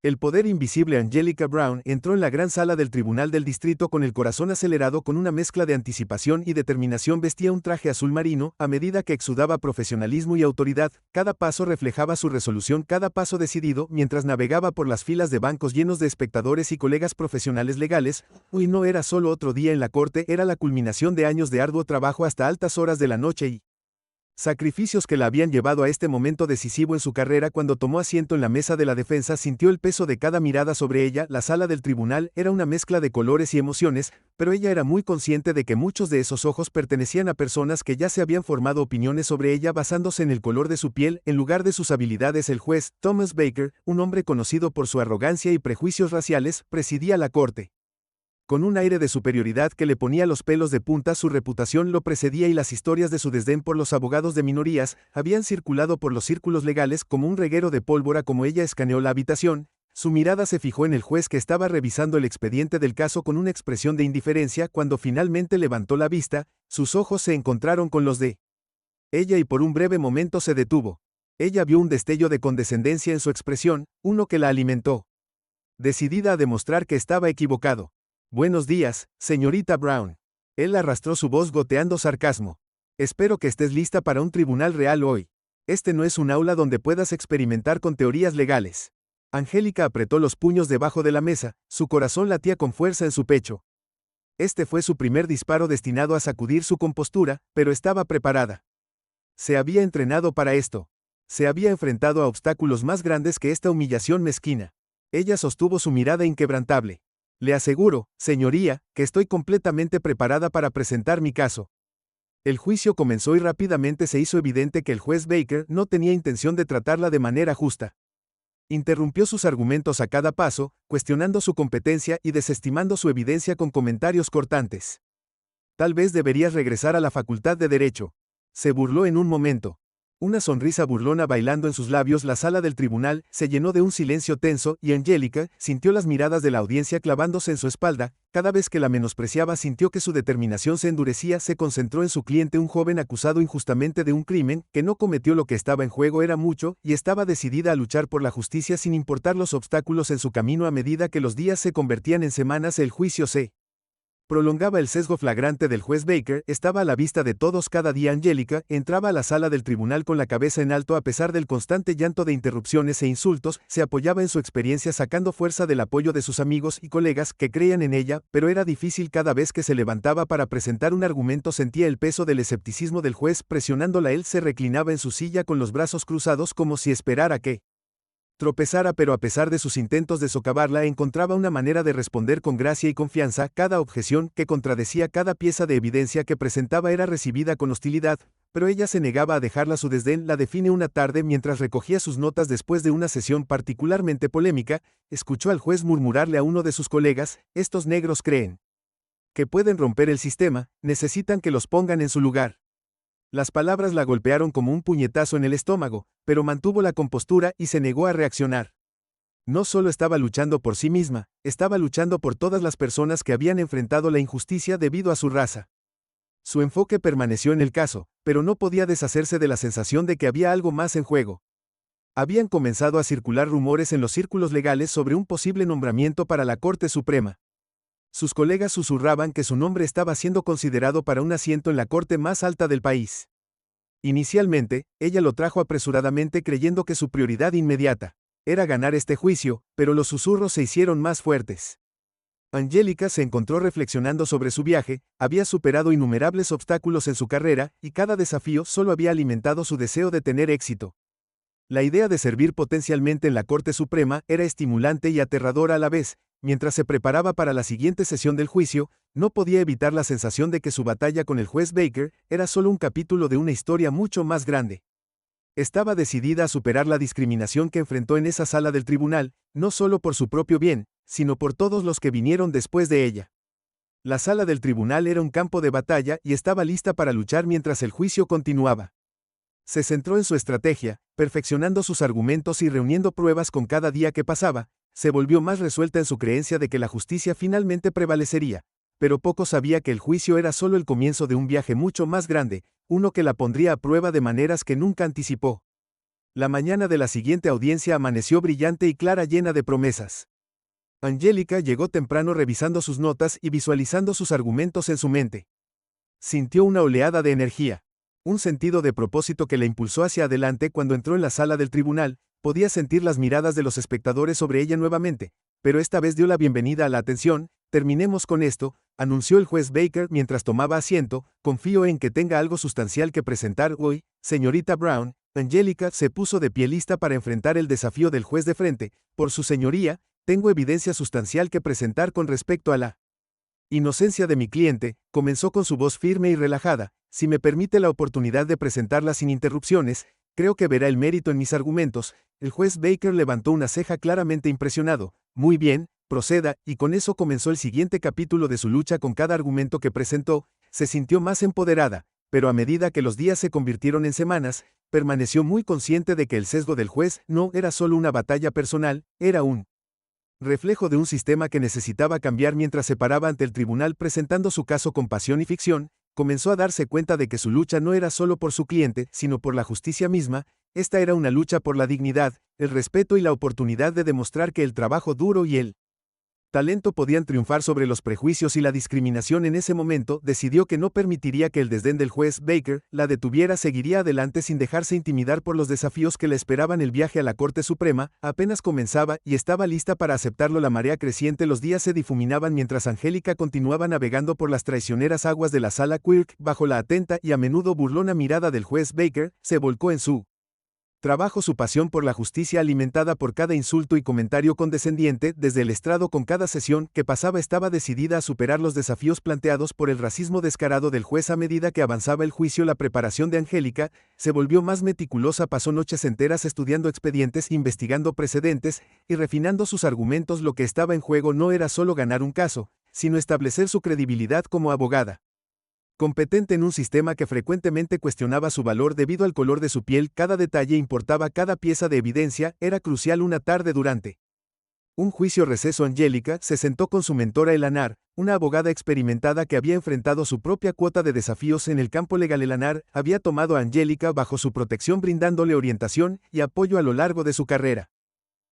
El poder invisible Angelica Brown entró en la gran sala del tribunal del distrito con el corazón acelerado con una mezcla de anticipación y determinación. Vestía un traje azul marino, a medida que exudaba profesionalismo y autoridad, cada paso reflejaba su resolución, cada paso decidido, mientras navegaba por las filas de bancos llenos de espectadores y colegas profesionales legales. Hoy no era solo otro día en la corte, era la culminación de años de arduo trabajo hasta altas horas de la noche y sacrificios que la habían llevado a este momento decisivo en su carrera. Cuando tomó asiento en la mesa de la defensa, sintió el peso de cada mirada sobre ella. La sala del tribunal era una mezcla de colores y emociones, pero ella era muy consciente de que muchos de esos ojos pertenecían a personas que ya se habían formado opiniones sobre ella basándose en el color de su piel, en lugar de sus habilidades. El juez, Thomas Baker, un hombre conocido por su arrogancia y prejuicios raciales, presidía la corte. Con un aire de superioridad que le ponía los pelos de punta, su reputación lo precedía y las historias de su desdén por los abogados de minorías habían circulado por los círculos legales como un reguero de pólvora. Como ella escaneó la habitación, su mirada se fijó en el juez que estaba revisando el expediente del caso con una expresión de indiferencia. Cuando finalmente levantó la vista, sus ojos se encontraron con los de ella y por un breve momento se detuvo. Ella vio un destello de condescendencia en su expresión, uno que la alimentó. Decidida a demostrar que estaba equivocado. Buenos días, señorita Brown. Él arrastró su voz goteando sarcasmo. Espero que estés lista para un tribunal real hoy. Este no es un aula donde puedas experimentar con teorías legales. Angélica apretó los puños debajo de la mesa, su corazón latía con fuerza en su pecho. Este fue su primer disparo destinado a sacudir su compostura, pero estaba preparada. Se había entrenado para esto. Se había enfrentado a obstáculos más grandes que esta humillación mezquina. Ella sostuvo su mirada inquebrantable. Le aseguro, señoría, que estoy completamente preparada para presentar mi caso. El juicio comenzó y rápidamente se hizo evidente que el juez Baker no tenía intención de tratarla de manera justa. Interrumpió sus argumentos a cada paso, cuestionando su competencia y desestimando su evidencia con comentarios cortantes. Tal vez deberías regresar a la facultad de Derecho. Se burló en un momento. Una sonrisa burlona bailando en sus labios. La sala del tribunal se llenó de un silencio tenso y Angélica sintió las miradas de la audiencia clavándose en su espalda. Cada vez que la menospreciaba sintió que su determinación se endurecía. Se concentró en su cliente, un joven acusado injustamente de un crimen que no cometió. Lo que estaba en juego era mucho, y estaba decidida a luchar por la justicia sin importar los obstáculos en su camino. A medida que los días se convertían en semanas, el juicio se prolongaba. El sesgo flagrante del juez Baker estaba a la vista de todos. Cada día Angélica entraba a la sala del tribunal con la cabeza en alto. A pesar del constante llanto de interrupciones e insultos, se apoyaba en su experiencia, sacando fuerza del apoyo de sus amigos y colegas que creían en ella, pero era difícil. Cada vez que se levantaba para presentar un argumento sentía el peso del escepticismo del juez presionándola. Él se reclinaba en su silla con los brazos cruzados como si esperara que tropezara, pero a pesar de sus intentos de socavarla, encontraba una manera de responder con gracia y confianza. Cada objeción que contradecía cada pieza de evidencia que presentaba era recibida con hostilidad, pero ella se negaba a dejarla. Su desdén la define. Una tarde, mientras recogía sus notas después de una sesión particularmente polémica, escuchó al juez murmurarle a uno de sus colegas: estos negros creen que pueden romper el sistema, necesitan que los pongan en su lugar. Las palabras la golpearon como un puñetazo en el estómago, pero mantuvo la compostura y se negó a reaccionar. No solo estaba luchando por sí misma, estaba luchando por todas las personas que habían enfrentado la injusticia debido a su raza. Su enfoque permaneció en el caso, pero no podía deshacerse de la sensación de que había algo más en juego. Habían comenzado a circular rumores en los círculos legales sobre un posible nombramiento para la Corte Suprema. Sus colegas susurraban que su nombre estaba siendo considerado para un asiento en la corte más alta del país. Inicialmente, ella lo trajo apresuradamente creyendo que su prioridad inmediata era ganar este juicio, pero los susurros se hicieron más fuertes. Angélica se encontró reflexionando sobre su viaje. Había superado innumerables obstáculos en su carrera, y cada desafío solo había alimentado su deseo de tener éxito. La idea de servir potencialmente en la Corte Suprema era estimulante y aterradora a la vez. Mientras se preparaba para la siguiente sesión del juicio, no podía evitar la sensación de que su batalla con el juez Baker era solo un capítulo de una historia mucho más grande. Estaba decidida a superar la discriminación que enfrentó en esa sala del tribunal, no solo por su propio bien, sino por todos los que vinieron después de ella. La sala del tribunal era un campo de batalla y estaba lista para luchar mientras el juicio continuaba. Se centró en su estrategia, perfeccionando sus argumentos y reuniendo pruebas. Con cada día que pasaba, se volvió más resuelta en su creencia de que la justicia finalmente prevalecería, pero poco sabía que el juicio era solo el comienzo de un viaje mucho más grande, uno que la pondría a prueba de maneras que nunca anticipó. La mañana de la siguiente audiencia amaneció brillante y clara, llena de promesas. Angélica llegó temprano revisando sus notas y visualizando sus argumentos en su mente. Sintió una oleada de energía, un sentido de propósito que la impulsó hacia adelante cuando entró en la sala del tribunal. Podía sentir las miradas de los espectadores sobre ella nuevamente, pero esta vez dio la bienvenida a la atención. Terminemos con esto, anunció el juez Baker mientras tomaba asiento. Confío en que tenga algo sustancial que presentar hoy, señorita Brown. Angélica se puso de pie lista para enfrentar el desafío del juez de frente. Por su señoría, tengo evidencia sustancial que presentar con respecto a la inocencia de mi cliente, comenzó con su voz firme y relajada. Si me permite la oportunidad de presentarla sin interrupciones, creo que verá el mérito en mis argumentos. El juez Baker levantó una ceja claramente impresionado. Muy bien, proceda, y con eso comenzó el siguiente capítulo de su lucha. Con cada argumento que presentó, se sintió más empoderada, pero a medida que los días se convirtieron en semanas, permaneció muy consciente de que el sesgo del juez no era solo una batalla personal, era un reflejo de un sistema que necesitaba cambiar. Mientras se paraba ante el tribunal presentando su caso con pasión y ficción, comenzó a darse cuenta de que su lucha no era solo por su cliente, sino por la justicia misma. Esta era una lucha por la dignidad, el respeto y la oportunidad de demostrar que el trabajo duro y el talento podían triunfar sobre los prejuicios y la discriminación. En ese momento, decidió que no permitiría que el desdén del juez Baker la detuviera. Seguiría adelante sin dejarse intimidar por los desafíos que le esperaban. El viaje a la Corte Suprema apenas comenzaba y estaba lista para aceptarlo. La marea creciente, los días se difuminaban mientras Angélica continuaba navegando por las traicioneras aguas de la sala Quirk. Bajo la atenta y a menudo burlona mirada del juez Baker, se volcó en su trabajo. Su pasión por la justicia, alimentada por cada insulto y comentario condescendiente desde el estrado. Con cada sesión que pasaba estaba decidida a superar los desafíos planteados por el racismo descarado del juez. A medida que avanzaba el juicio, la preparación de Angélica se volvió más meticulosa. Pasó noches enteras estudiando expedientes, investigando precedentes y refinando sus argumentos. Lo que estaba en juego no era solo ganar un caso, sino establecer su credibilidad como abogada competente en un sistema que frecuentemente cuestionaba su valor debido al color de su piel. Cada detalle importaba, cada pieza de evidencia era crucial. Una tarde durante un juicio receso, Angélica se sentó con su mentora Eleanor, una abogada experimentada que había enfrentado su propia cuota de desafíos en el campo legal. Eleanor había tomado a Angélica bajo su protección, brindándole orientación y apoyo a lo largo de su carrera.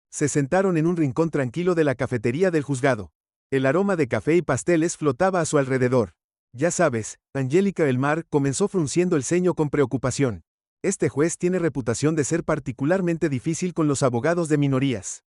Se sentaron en un rincón tranquilo de la cafetería del juzgado. El aroma de café y pasteles flotaba a su alrededor. Ya sabes, Angélica. Elmar comenzó frunciendo el ceño con preocupación. Este juez tiene reputación de ser particularmente difícil con los abogados de minorías.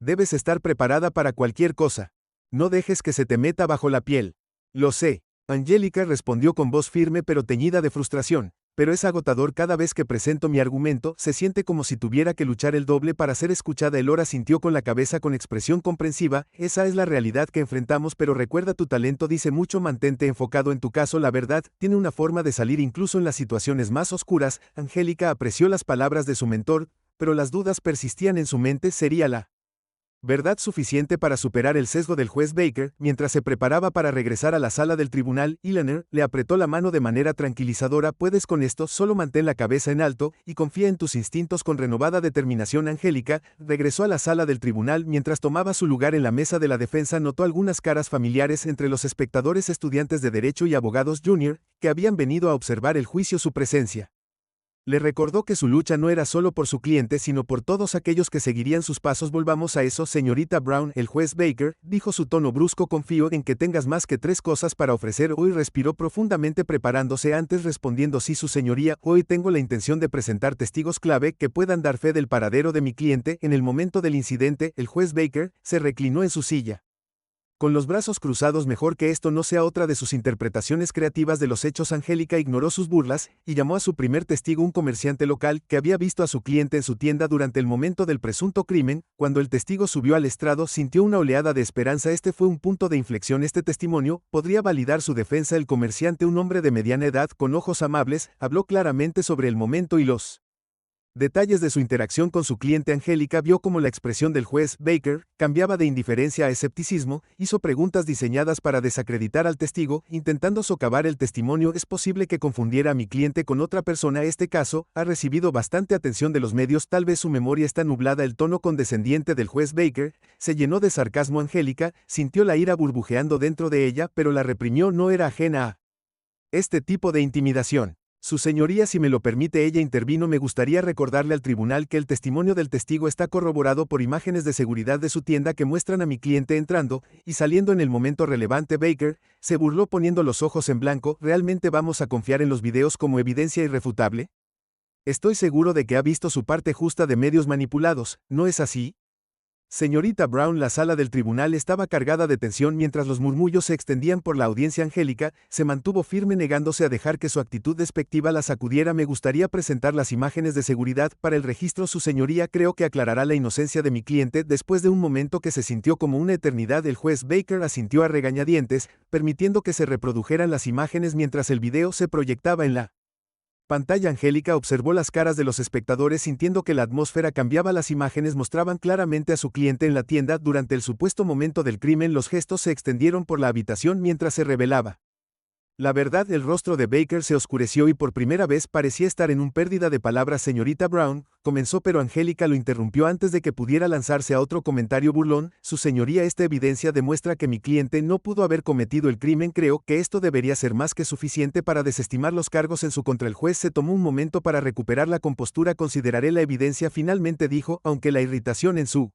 Debes estar preparada para cualquier cosa. No dejes que se te meta bajo la piel. Lo sé. Angélica respondió con voz firme pero teñida de frustración. Pero es agotador cada vez que presento mi argumento. Se siente como si tuviera que luchar el doble para ser escuchada. Elora sintió con la cabeza con expresión comprensiva. Esa es la realidad que enfrentamos, pero recuerda, tu talento dice mucho. Mantente enfocado en tu caso. La verdad tiene una forma de salir incluso en las situaciones más oscuras. Angélica apreció las palabras de su mentor, pero las dudas persistían en su mente. ¿Sería la verdad suficiente para superar el sesgo del juez Baker? Mientras se preparaba para regresar a la sala del tribunal, Eleanor le apretó la mano de manera tranquilizadora. Puedes con esto, solo mantén la cabeza en alto y confía en tus instintos. Con renovada determinación, Angélica regresó a la sala del tribunal. Mientras tomaba su lugar en la mesa de la defensa, notó algunas caras familiares entre los espectadores, estudiantes de derecho y abogados junior, que habían venido a observar el juicio. Su presencia le recordó que su lucha no era solo por su cliente, sino por todos aquellos que seguirían sus pasos. Volvamos a eso, señorita Brown. El juez Baker dijo, su tono brusco. Confío en que tengas más que 3 cosas para ofrecer hoy. Respiró profundamente preparándose antes, respondiendo, sí, su señoría. Hoy tengo la intención de presentar testigos clave que puedan dar fe del paradero de mi cliente. En el momento del incidente, el juez Baker se reclinó en su silla, con los brazos cruzados. Mejor que esto no sea otra de sus interpretaciones creativas de los hechos. Angélica ignoró sus burlas y llamó a su primer testigo, un comerciante local que había visto a su cliente en su tienda durante el momento del presunto crimen. Cuando el testigo subió al estrado, sintió una oleada de esperanza. Este fue un punto de inflexión. Este testimonio podría validar su defensa. El comerciante, un hombre de mediana edad con ojos amables, habló claramente sobre el momento y los detalles de su interacción con su cliente. Angélica vio cómo la expresión del juez Baker cambiaba de indiferencia a escepticismo. Hizo preguntas diseñadas para desacreditar al testigo, intentando socavar el testimonio. Es posible que confundiera a mi cliente con otra persona. Este caso ha recibido bastante atención de los medios. Tal vez su memoria está nublada. El tono condescendiente del juez Baker se llenó de sarcasmo. Angélica sintió la ira burbujeando dentro de ella, pero la reprimió. No era ajena a este tipo de intimidación. Su señoría, si me lo permite, ella intervino. Me gustaría recordarle al tribunal que el testimonio del testigo está corroborado por imágenes de seguridad de su tienda que muestran a mi cliente entrando y saliendo en el momento relevante. Baker se burló poniendo los ojos en blanco. ¿Realmente vamos a confiar en los videos como evidencia irrefutable? Estoy seguro de que ha visto su parte justa de medios manipulados, ¿no es así? Señorita Brown, la sala del tribunal estaba cargada de tensión mientras los murmullos se extendían por la audiencia. Angélica se mantuvo firme negándose a dejar que su actitud despectiva la sacudiera. Me gustaría presentar las imágenes de seguridad para el registro. Su señoría creo que aclarará la inocencia de mi cliente. Después de un momento que se sintió como una eternidad, el juez Baker asintió a regañadientes, permitiendo que se reprodujeran las imágenes mientras el video se proyectaba en la pantalla. Angélica observó las caras de los espectadores sintiendo que la atmósfera cambiaba. Las imágenes mostraban claramente a su cliente en la tienda durante el supuesto momento del crimen. Los gestos se extendieron por la habitación mientras se revelaba la verdad. El rostro de Baker se oscureció y por primera vez parecía estar en un pérdida de palabras. Señorita Brown, comenzó, pero Angélica lo interrumpió antes de que pudiera lanzarse a otro comentario burlón. Su señoría, esta evidencia demuestra que mi cliente no pudo haber cometido el crimen. Creo que esto debería ser más que suficiente para desestimar los cargos en su contra. El juez se tomó un momento para recuperar la compostura. Consideraré la evidencia, finalmente dijo, aunque la irritación en su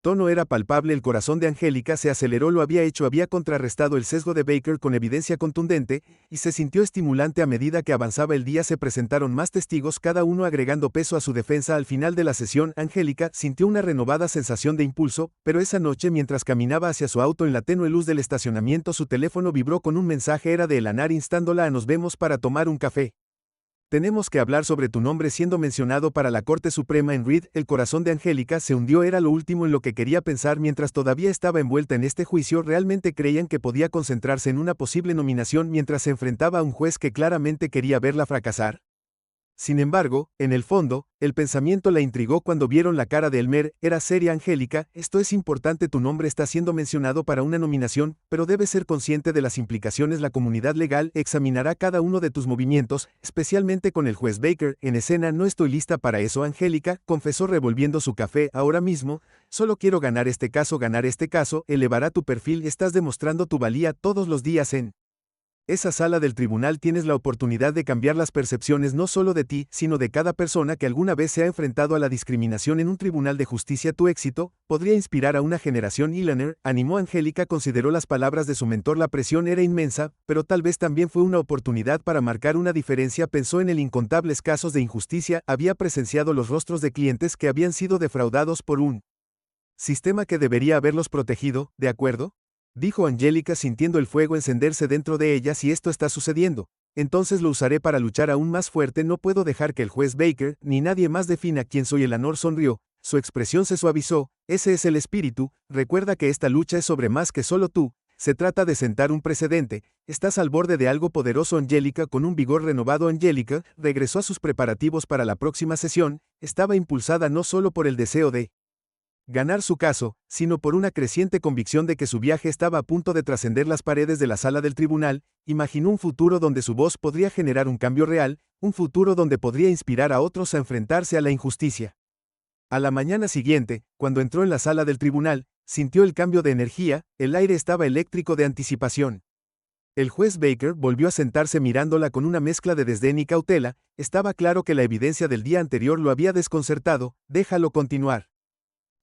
tono era palpable. El corazón de Angélica se aceleró. Lo había hecho, había contrarrestado el sesgo de Baker con evidencia contundente, y se sintió estimulante a medida que avanzaba el día. Se presentaron más testigos, cada uno agregando peso a su defensa. Al final de la sesión, Angélica sintió una renovada sensación de impulso, pero esa noche, mientras caminaba hacia su auto en la tenue luz del estacionamiento, su teléfono vibró con un mensaje. Era de Eleanor instándola a nos vemos para tomar un café. Tenemos que hablar sobre tu nombre siendo mencionado para la Corte Suprema en Reed. El corazón de Angélica se hundió. Era lo último en lo que quería pensar mientras todavía estaba envuelta en este juicio. Realmente creían que podía concentrarse en una posible nominación mientras se enfrentaba a un juez que claramente quería verla fracasar. Sin embargo, en el fondo, el pensamiento la intrigó cuando vieron la cara de Elmer. Era seria. Angélica, esto es importante, tu nombre está siendo mencionado para una nominación, pero debes ser consciente de las implicaciones. La comunidad legal examinará cada uno de tus movimientos, especialmente con el juez Baker en escena. No estoy lista para eso, Angélica, confesó revolviendo su café. Ahora mismo, solo quiero ganar este caso. Ganar este caso elevará tu perfil. Estás demostrando tu valía todos los días en esa sala del tribunal. Tienes la oportunidad de cambiar las percepciones no solo de ti, sino de cada persona que alguna vez se ha enfrentado a la discriminación en un tribunal de justicia. Tu éxito podría inspirar a una generación. Eleanor animó. Angélica consideró las palabras de su mentor. La presión era inmensa, pero tal vez también fue una oportunidad para marcar una diferencia. Pensó en el incontables casos de injusticia. Había presenciado los rostros de clientes que habían sido defraudados por un sistema que debería haberlos protegido. ¿De acuerdo?, dijo Angélica sintiendo el fuego encenderse dentro de ella. Si esto está sucediendo, entonces lo usaré para luchar aún más fuerte. No puedo dejar que el juez Baker ni nadie más defina quién soy. Eleanor sonrió, su expresión se suavizó. Ese es el espíritu. Recuerda que esta lucha es sobre más que solo tú. Se trata de sentar un precedente. Estás al borde de algo poderoso. Angélica, con un vigor renovado, Angélica regresó a sus preparativos para la próxima sesión. Estaba impulsada no solo por el deseo de ganar su caso, sino por una creciente convicción de que su viaje estaba a punto de trascender las paredes de la sala del tribunal. Imaginó un futuro donde su voz podría generar un cambio real, un futuro donde podría inspirar a otros a enfrentarse a la injusticia. A la mañana siguiente, cuando entró en la sala del tribunal, sintió el cambio de energía. El aire estaba eléctrico de anticipación. El juez Baker volvió a sentarse mirándola con una mezcla de desdén y cautela. Estaba claro que la evidencia del día anterior lo había desconcertado. Déjalo continuar.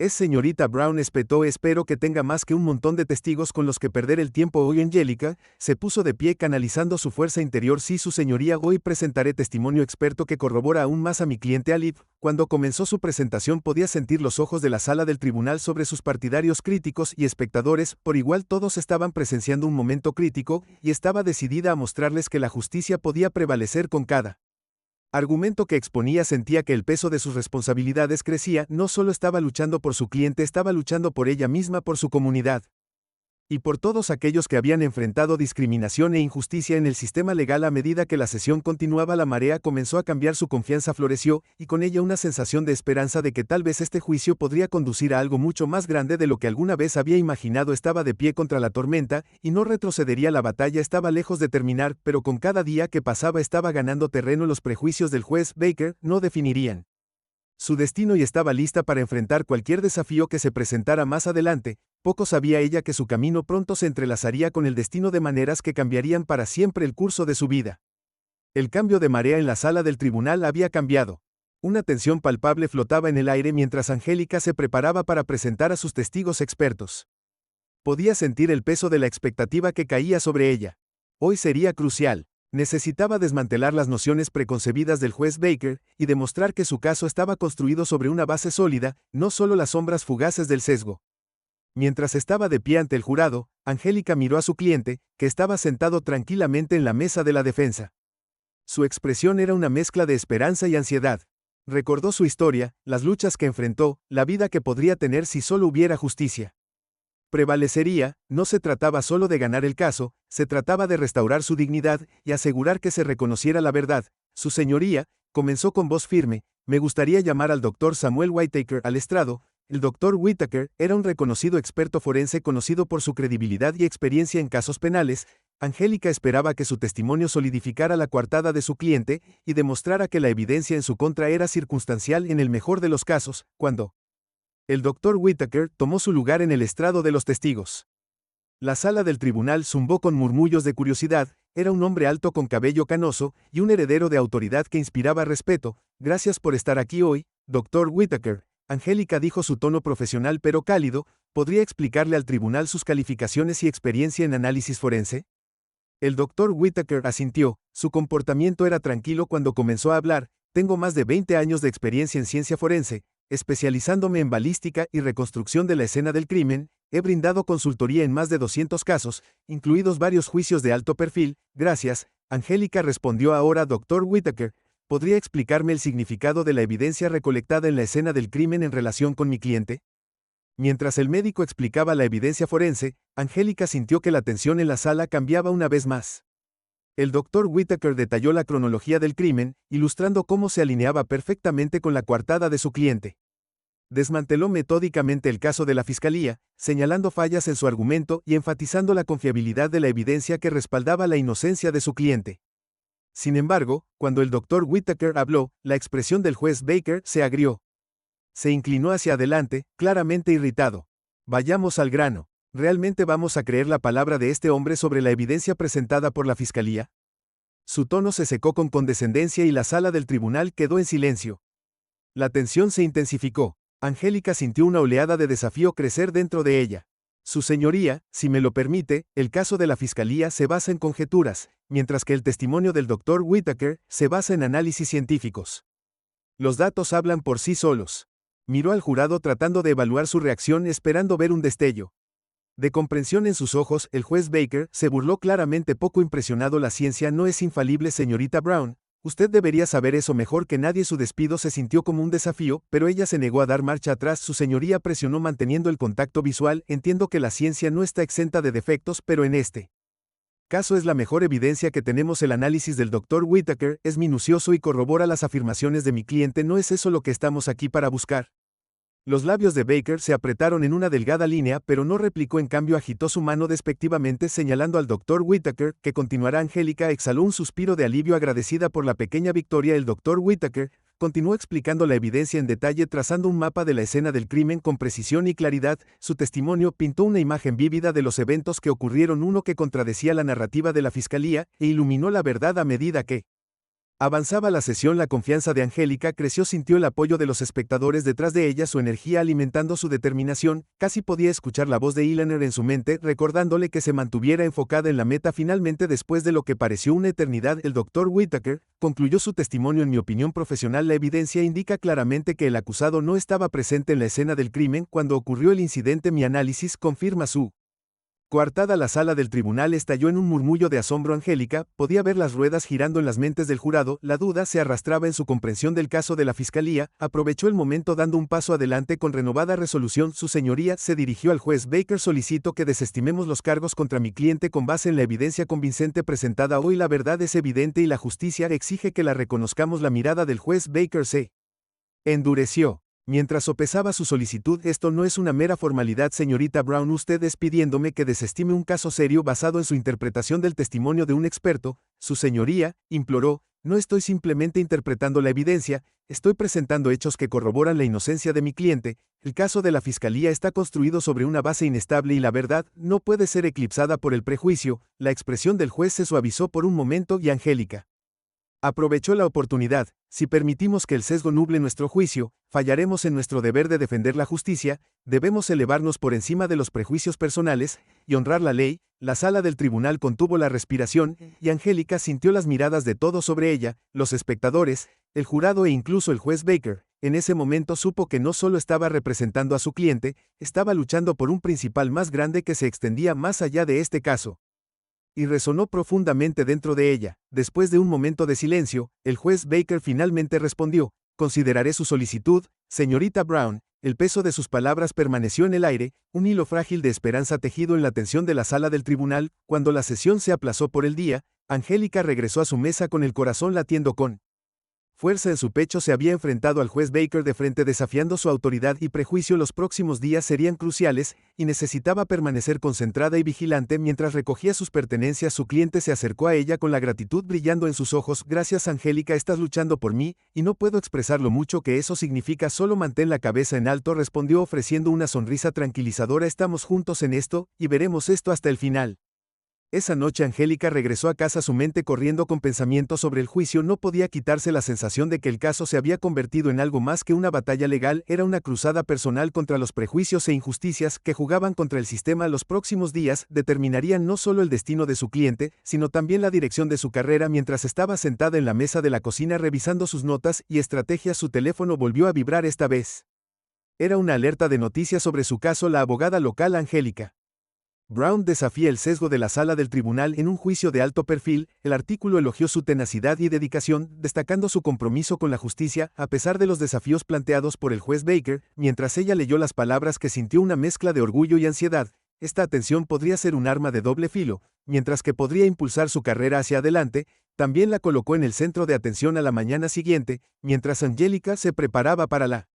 Es señorita Brown, espetó. Espero que tenga más que un montón de testigos con los que perder el tiempo hoy. Angélica se puso de pie canalizando su fuerza interior. Sí, su señoría, hoy presentaré testimonio experto que corrobora aún más a mi cliente Alip. Cuando comenzó su presentación podía sentir los ojos de la sala del tribunal sobre sus partidarios, críticos y espectadores. Por igual todos estaban presenciando un momento crítico, y estaba decidida a mostrarles que la justicia podía prevalecer con cada argumento que exponía. Sentía que el peso de sus responsabilidades crecía. No solo estaba luchando por su cliente, estaba luchando por ella misma, por su comunidad y por todos aquellos que habían enfrentado discriminación e injusticia en el sistema legal. A medida que la sesión continuaba, la marea comenzó a cambiar. Su confianza floreció, y con ella una sensación de esperanza de que tal vez este juicio podría conducir a algo mucho más grande de lo que alguna vez había imaginado. Estaba de pie contra la tormenta, y no retrocedería. La batalla estaba lejos de terminar, pero con cada día que pasaba estaba ganando terreno. Los prejuicios del juez Baker no definirían su destino, y estaba lista para enfrentar cualquier desafío que se presentara más adelante. Poco sabía ella que su camino pronto se entrelazaría con el destino de maneras que cambiarían para siempre el curso de su vida. El cambio de marea en la sala del tribunal había cambiado. Una tensión palpable flotaba en el aire mientras Angélica se preparaba para presentar a sus testigos expertos. Podía sentir el peso de la expectativa que caía sobre ella. Hoy sería crucial. Necesitaba desmantelar las nociones preconcebidas del juez Baker y demostrar que su caso estaba construido sobre una base sólida, no solo las sombras fugaces del sesgo. Mientras estaba de pie ante el jurado, Angélica miró a su cliente, que estaba sentado tranquilamente en la mesa de la defensa. Su expresión era una mezcla de esperanza y ansiedad. Recordó su historia, las luchas que enfrentó, la vida que podría tener si solo hubiera justicia. Prevalecería, no se trataba solo de ganar el caso, se trataba de restaurar su dignidad y asegurar que se reconociera la verdad. Su señoría, comenzó con voz firme, me gustaría llamar al doctor Samuel Whittaker al estrado. El doctor Whittaker era un reconocido experto forense conocido por su credibilidad y experiencia en casos penales. Angélica esperaba que su testimonio solidificara la coartada de su cliente y demostrara que la evidencia en su contra era circunstancial en el mejor de los casos, cuando el doctor Whittaker tomó su lugar en el estrado de los testigos. La sala del tribunal zumbó con murmullos de curiosidad. Era un hombre alto con cabello canoso y un heredero de autoridad que inspiraba respeto. Gracias por estar aquí hoy, doctor Whittaker. Angélica dijo su tono profesional pero cálido. ¿Podría explicarle al tribunal sus calificaciones y experiencia en análisis forense? El doctor Whittaker asintió. Su comportamiento era tranquilo cuando comenzó a hablar. Tengo más de 20 años de experiencia en ciencia forense, especializándome en balística y reconstrucción de la escena del crimen. He brindado consultoría en más de 200 casos, incluidos varios juicios de alto perfil. Gracias, Angélica respondió. Ahora, doctor Whittaker, ¿podría explicarme el significado de la evidencia recolectada en la escena del crimen en relación con mi cliente? Mientras el médico explicaba la evidencia forense, Angélica sintió que la tensión en la sala cambiaba una vez más. El doctor Whittaker detalló la cronología del crimen, ilustrando cómo se alineaba perfectamente con la coartada de su cliente. Desmanteló metódicamente el caso de la fiscalía, señalando fallas en su argumento y enfatizando la confiabilidad de la evidencia que respaldaba la inocencia de su cliente. Sin embargo, cuando el doctor Whittaker habló, la expresión del juez Baker se agrió. Se inclinó hacia adelante, claramente irritado. Vayamos al grano. ¿Realmente vamos a creer la palabra de este hombre sobre la evidencia presentada por la fiscalía? Su tono se secó con condescendencia y la sala del tribunal quedó en silencio. La tensión se intensificó. Angélica sintió una oleada de desafío crecer dentro de ella. Su señoría, si me lo permite, el caso de la fiscalía se basa en conjeturas, mientras que el testimonio del doctor Whittaker se basa en análisis científicos. Los datos hablan por sí solos. Miró al jurado tratando de evaluar su reacción, esperando ver un destello de comprensión en sus ojos. El juez Baker se burló claramente, poco impresionado. La ciencia no es infalible, señorita Brown. Usted debería saber eso mejor que nadie. Su despido se sintió como un desafío, pero ella se negó a dar marcha atrás. Su señoría presionó manteniendo el contacto visual. Entiendo que la ciencia no está exenta de defectos, pero en este caso es la mejor evidencia que tenemos. El análisis del doctor Whittaker es minucioso y corrobora las afirmaciones de mi cliente. ¿No es eso lo que estamos aquí para buscar? Los labios de Baker se apretaron en una delgada línea, pero no replicó. En cambio, agitó su mano despectivamente señalando al doctor Whittaker, que continuará. Angélica exhaló un suspiro de alivio agradecida por la pequeña victoria. El doctor Whittaker continuó explicando la evidencia en detalle, trazando un mapa de la escena del crimen con precisión y claridad. Su testimonio pintó una imagen vívida de los eventos que ocurrieron, uno que contradecía la narrativa de la fiscalía, e iluminó la verdad a medida que avanzaba la sesión. La confianza de Angélica creció, sintió el apoyo de los espectadores detrás de ella, su energía alimentando su determinación. Casi podía escuchar la voz de Eleanor en su mente, recordándole que se mantuviera enfocada en la meta. Finalmente, después de lo que pareció una eternidad, el doctor Whittaker concluyó su testimonio. En mi opinión profesional, la evidencia indica claramente que el acusado no estaba presente en la escena del crimen cuando ocurrió el incidente. Mi análisis confirma su coartada. La sala del tribunal estalló en un murmullo de asombro. Angélica podía ver las ruedas girando en las mentes del jurado. La duda se arrastraba en su comprensión del caso de la fiscalía. Aprovechó el momento dando un paso adelante con renovada resolución. Su señoría, se dirigió al juez Baker, solicito que desestimemos los cargos contra mi cliente con base en la evidencia convincente presentada hoy. La verdad es evidente y la justicia exige que la reconozcamos. La mirada del juez Baker se endureció mientras sopesaba su solicitud. Esto no es una mera formalidad, señorita Brown. Usted es pidiéndome que desestime un caso serio basado en su interpretación del testimonio de un experto. Su señoría, imploró, no estoy simplemente interpretando la evidencia, estoy presentando hechos que corroboran la inocencia de mi cliente. El caso de la fiscalía está construido sobre una base inestable y la verdad no puede ser eclipsada por el prejuicio. La expresión del juez se suavizó por un momento y Angélica Aprovechó la oportunidad. Si permitimos que el sesgo nuble nuestro juicio, fallaremos en nuestro deber de defender la justicia, debemos elevarnos por encima de los prejuicios personales y honrar la ley. La sala del tribunal contuvo la respiración, y Angélica sintió las miradas de todos sobre ella, los espectadores, el jurado e incluso el juez Baker. En ese momento supo que no solo estaba representando a su cliente, estaba luchando por un principal más grande que se extendía más allá de este caso. Y resonó profundamente dentro de ella. Después de un momento de silencio, el juez Baker finalmente respondió: «Consideraré su solicitud, señorita Brown». El peso de sus palabras permaneció en el aire, un hilo frágil de esperanza tejido en la tensión de la sala del tribunal. Cuando la sesión se aplazó por el día, Angélica regresó a su mesa con el corazón latiendo con fuerza en su pecho. Se había enfrentado al juez Baker de frente, desafiando su autoridad y prejuicio. Los próximos días serían cruciales, y necesitaba permanecer concentrada y vigilante mientras recogía sus pertenencias. Su cliente se acercó a ella con la gratitud brillando en sus ojos. «Gracias, Angélica, estás luchando por mí, y no puedo expresar lo mucho que eso significa. Solo mantén la cabeza en alto», respondió ofreciendo una sonrisa tranquilizadora. «Estamos juntos en esto, y veremos esto hasta el final». Esa noche Angélica regresó a casa, su mente corriendo con pensamientos sobre el juicio. No podía quitarse la sensación de que el caso se había convertido en algo más que una batalla legal. Era una cruzada personal contra los prejuicios e injusticias que jugaban contra el sistema. Los próximos días determinarían no solo el destino de su cliente, sino también la dirección de su carrera. Mientras estaba sentada en la mesa de la cocina revisando sus notas y estrategias, su teléfono volvió a vibrar. Esta vez era una alerta de noticias sobre su caso. La abogada local Angélica Brown desafía el sesgo de la sala del tribunal en un juicio de alto perfil. El artículo elogió su tenacidad y dedicación, destacando su compromiso con la justicia, a pesar de los desafíos planteados por el juez Baker. Mientras ella leyó las palabras, que sintió una mezcla de orgullo y ansiedad. Esta atención podría ser un arma de doble filo. Mientras que podría impulsar su carrera hacia adelante, también la colocó en el centro de atención. A la mañana siguiente, mientras Angélica se preparaba para la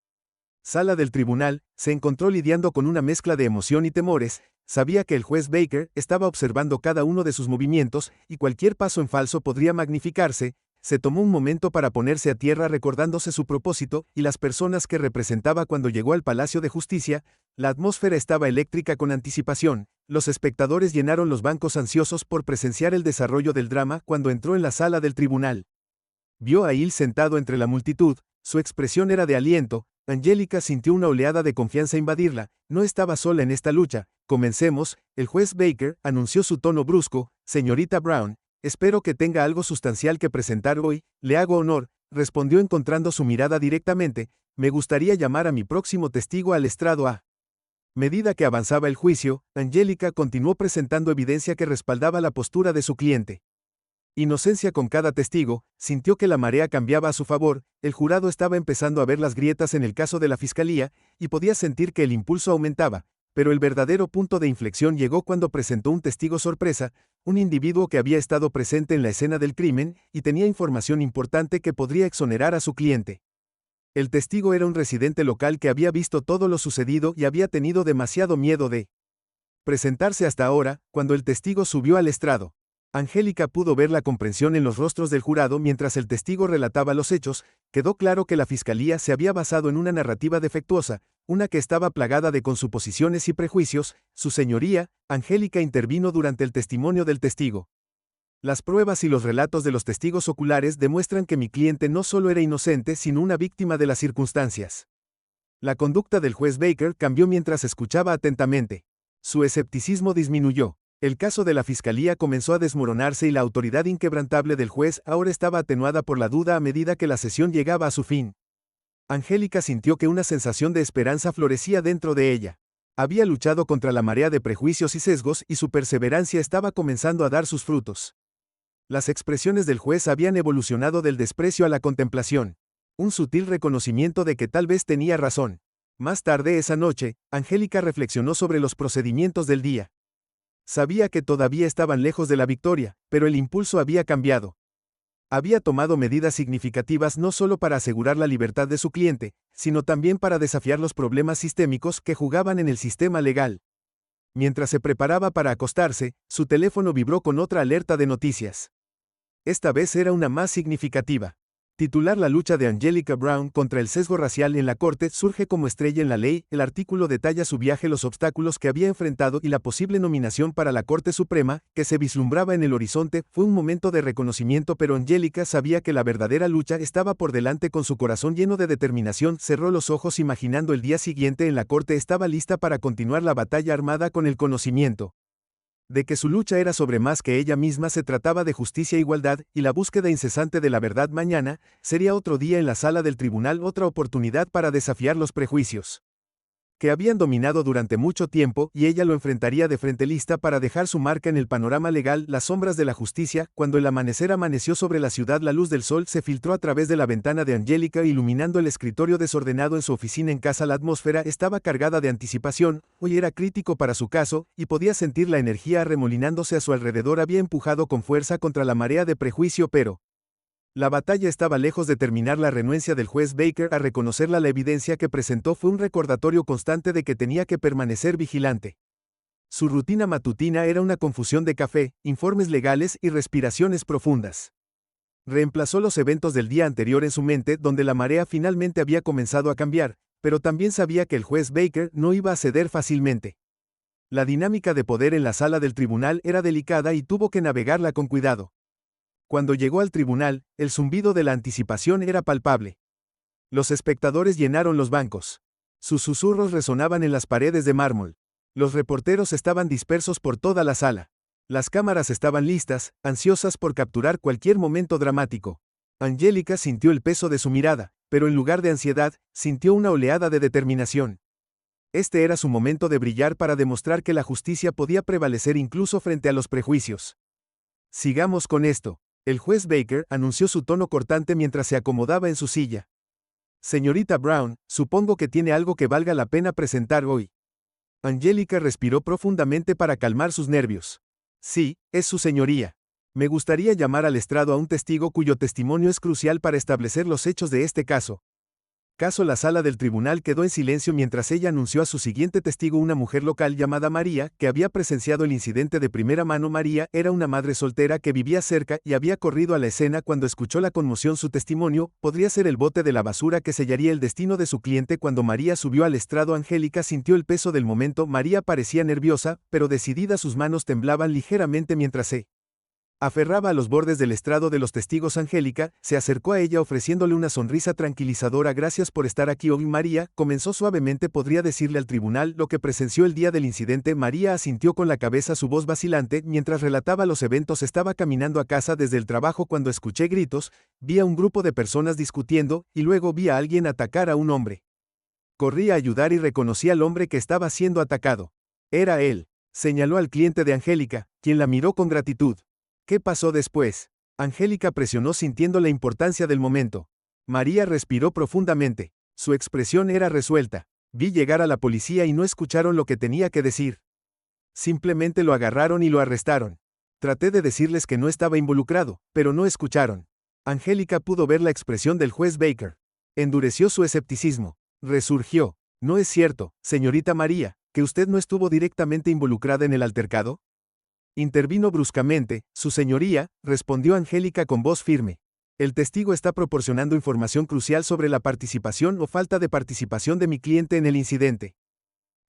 sala del tribunal, se encontró lidiando con una mezcla de emoción y temores. Sabía que el juez Baker estaba observando cada uno de sus movimientos, y cualquier paso en falso podría magnificarse. Se tomó un momento para ponerse a tierra, recordándose su propósito y las personas que representaba. Cuando llegó al Palacio de Justicia, la atmósfera estaba eléctrica con anticipación. Los espectadores llenaron los bancos ansiosos por presenciar el desarrollo del drama. Cuando entró en la sala del tribunal, vio a Hill sentado entre la multitud. Su expresión era de aliento. Angélica sintió una oleada de confianza invadirla. No estaba sola en esta lucha. «Comencemos», el juez Baker anunció, su tono brusco. «Señorita Brown, espero que tenga algo sustancial que presentar hoy». «Le hago honor», respondió encontrando su mirada directamente. «Me gustaría llamar a mi próximo testigo al estrado». A medida que avanzaba el juicio, Angélica continuó presentando evidencia que respaldaba la postura de su cliente. Inocencia. Con cada testigo, sintió que la marea cambiaba a su favor. El jurado estaba empezando a ver las grietas en el caso de la fiscalía, y podía sentir que el impulso aumentaba. Pero el verdadero punto de inflexión llegó cuando presentó un testigo sorpresa, un individuo que había estado presente en la escena del crimen, y tenía información importante que podría exonerar a su cliente. El testigo era un residente local que había visto todo lo sucedido y había tenido demasiado miedo de presentarse hasta ahora. Cuando el testigo subió al estrado, Angélica pudo ver la comprensión en los rostros del jurado mientras el testigo relataba los hechos. Quedó claro que la fiscalía se había basado en una narrativa defectuosa, una que estaba plagada de consuposiciones y prejuicios. «Su señoría», Angélica intervino durante el testimonio del testigo. «Las pruebas y los relatos de los testigos oculares demuestran que mi cliente no solo era inocente, sino una víctima de las circunstancias». La conducta del juez Baker cambió mientras escuchaba atentamente. Su escepticismo disminuyó. El caso de la fiscalía comenzó a desmoronarse, y la autoridad inquebrantable del juez ahora estaba atenuada por la duda a medida que la sesión llegaba a su fin. Angélica sintió que una sensación de esperanza florecía dentro de ella. Había luchado contra la marea de prejuicios y sesgos, y su perseverancia estaba comenzando a dar sus frutos. Las expresiones del juez habían evolucionado del desprecio a la contemplación. Un sutil reconocimiento de que tal vez tenía razón. Más tarde esa noche, Angélica reflexionó sobre los procedimientos del día. Sabía que todavía estaban lejos de la victoria, pero el impulso había cambiado. Había tomado medidas significativas no solo para asegurar la libertad de su cliente, sino también para desafiar los problemas sistémicos que jugaban en el sistema legal. Mientras se preparaba para acostarse, su teléfono vibró con otra alerta de noticias. Esta vez era una más significativa. Titular La lucha de Angelica Brown contra el sesgo racial en la corte surge como estrella en la ley. El artículo detalla su viaje, los obstáculos que había enfrentado y la posible nominación para la Corte Suprema, que se vislumbraba en el horizonte. Fue un momento de reconocimiento, pero Angelica sabía que la verdadera lucha estaba por delante. Con su corazón lleno de determinación, cerró los ojos imaginando el día siguiente en la corte. Estaba lista para continuar la batalla armada con el conocimiento de que su lucha era sobre más que ella misma. Se trataba de justicia e igualdad, y la búsqueda incesante de la verdad. Mañana sería otro día en la sala del tribunal, otra oportunidad para desafiar los prejuicios que habían dominado durante mucho tiempo, y ella lo enfrentaría de frente, lista para dejar su marca en el panorama legal. Las sombras de la justicia. Cuando el amanecer amaneció sobre la ciudad, la luz del sol se filtró a través de la ventana de Angelica, iluminando el escritorio desordenado en su oficina en casa. La atmósfera estaba cargada de anticipación. Hoy era crítico para su caso, y podía sentir la energía arremolinándose a su alrededor. Había empujado con fuerza contra la marea de prejuicio, pero la batalla estaba lejos de terminar. La renuencia del juez Baker a reconocerla, la evidencia que presentó, fue un recordatorio constante de que tenía que permanecer vigilante. Su rutina matutina era una confusión de café, informes legales y respiraciones profundas. Reemplazó los eventos del día anterior en su mente, donde la marea finalmente había comenzado a cambiar, pero también sabía que el juez Baker no iba a ceder fácilmente. La dinámica de poder en la sala del tribunal era delicada y tuvo que navegarla con cuidado. Cuando llegó al tribunal, el zumbido de la anticipación era palpable. Los espectadores llenaron los bancos. Sus susurros resonaban en las paredes de mármol. Los reporteros estaban dispersos por toda la sala. Las cámaras estaban listas, ansiosas por capturar cualquier momento dramático. Angelica sintió el peso de su mirada, pero en lugar de ansiedad, sintió una oleada de determinación. Este era su momento de brillar, para demostrar que la justicia podía prevalecer incluso frente a los prejuicios. Sigamos con esto. El juez Baker anunció su tono cortante mientras se acomodaba en su silla. Señorita Brown, supongo que tiene algo que valga la pena presentar hoy. Angelica respiró profundamente para calmar sus nervios. Sí, es su señoría. Me gustaría llamar al estrado a un testigo cuyo testimonio es crucial para establecer los hechos de este caso. La sala del tribunal quedó en silencio mientras ella anunció a su siguiente testigo, una mujer local llamada María, que había presenciado el incidente de primera mano. María era una madre soltera que vivía cerca y había corrido a la escena cuando escuchó la conmoción. Su testimonio podría ser el bote de la basura que sellaría el destino de su cliente. Cuando María subió al estrado, Angelica sintió el peso del momento. María parecía nerviosa, pero decidida. Sus manos temblaban ligeramente mientras se aferraba a los bordes del estrado de los testigos. Angelica se acercó a ella ofreciéndole una sonrisa tranquilizadora. Gracias por estar aquí hoy, María, comenzó suavemente. ¿Podría decirle al tribunal lo que presenció el día del incidente? María asintió con la cabeza, su voz vacilante, mientras relataba los eventos. Estaba caminando a casa desde el trabajo cuando escuché gritos, vi a un grupo de personas discutiendo, y luego vi a alguien atacar a un hombre. Corrí a ayudar y reconocí al hombre que estaba siendo atacado. Era él, señaló al cliente de Angelica, quien la miró con gratitud. ¿Qué pasó después? Angelica presionó, sintiendo la importancia del momento. María respiró profundamente. Su expresión era resuelta. Vi llegar a la policía y no escucharon lo que tenía que decir. Simplemente lo agarraron y lo arrestaron. Traté de decirles que no estaba involucrado, pero no escucharon. Angelica pudo ver la expresión del juez Baker. Endureció su escepticismo. Resurgió. ¿No es cierto, señorita María, que usted no estuvo directamente involucrada en el altercado? Intervino bruscamente. Su señoría, respondió Angelica con voz firme. El testigo está proporcionando información crucial sobre la participación o falta de participación de mi cliente en el incidente.